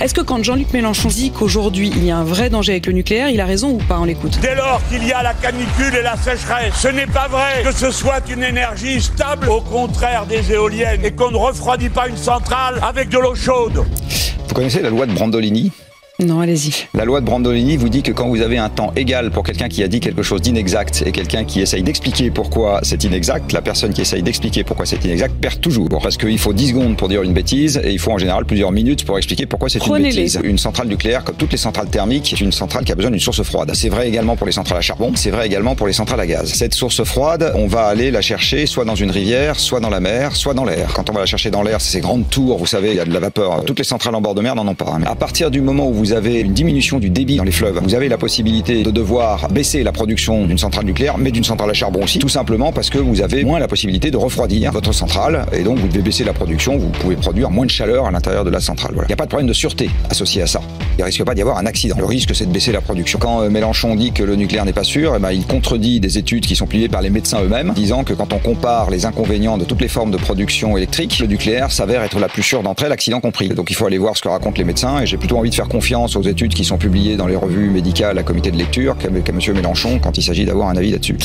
Est-ce que quand Jean-Luc Mélenchon dit qu'aujourd'hui il y a un vrai danger avec le nucléaire, il a raison ou pas? On l'écoute. Dès lors qu'il y a la canicule et la sécheresse, ce n'est pas vrai que ce soit une énergie stable, au contraire des éoliennes, et qu'on ne refroidit pas une centrale avec de l'eau chaude. Vous connaissez la loi de Brandolini ? Non, allez-y. La loi de Brandolini vous dit que quand vous avez un temps égal pour quelqu'un qui a dit quelque chose d'inexact et quelqu'un qui essaye d'expliquer pourquoi c'est inexact, la personne qui essaye d'expliquer pourquoi c'est inexact perd toujours. Parce qu'il faut 10 secondes pour dire une bêtise et il faut en général plusieurs minutes pour expliquer pourquoi c'est une bêtise. Une centrale nucléaire, comme toutes les centrales thermiques, est une centrale qui a besoin d'une source froide. C'est vrai également pour les centrales à charbon, c'est vrai également pour les centrales à gaz. Cette source froide, on va aller la chercher soit dans une rivière, soit dans la mer, soit dans l'air. Quand on va la chercher dans l'air, c'est ces grandes tours, vous savez, il y a de la vapeur. Toutes les centrales en bord de mer n'en ont pas. Mais à partir du moment où vous avez une diminution du débit dans les fleuves, vous avez la possibilité de devoir baisser la production d'une centrale nucléaire, mais d'une centrale à charbon aussi, tout simplement parce que vous avez moins la possibilité de refroidir votre centrale, et donc vous devez baisser la production, vous pouvez produire moins de chaleur à l'intérieur de la centrale. Voilà. Il n'y a pas de problème de sûreté associé à ça. Il ne risque pas d'y avoir un accident. Le risque, c'est de baisser la production. Quand Mélenchon dit que le nucléaire n'est pas sûr, il contredit des études qui sont publiées par les médecins eux-mêmes, disant que quand on compare les inconvénients de toutes les formes de production électrique, le nucléaire s'avère être la plus sûre d'entre elles, accident compris. Donc il faut aller voir ce que racontent les médecins, et j'ai plutôt envie de faire confiance aux études qui sont publiées dans les revues médicales à comité de lecture qu'à M. Mélenchon quand il s'agit d'avoir un avis là-dessus.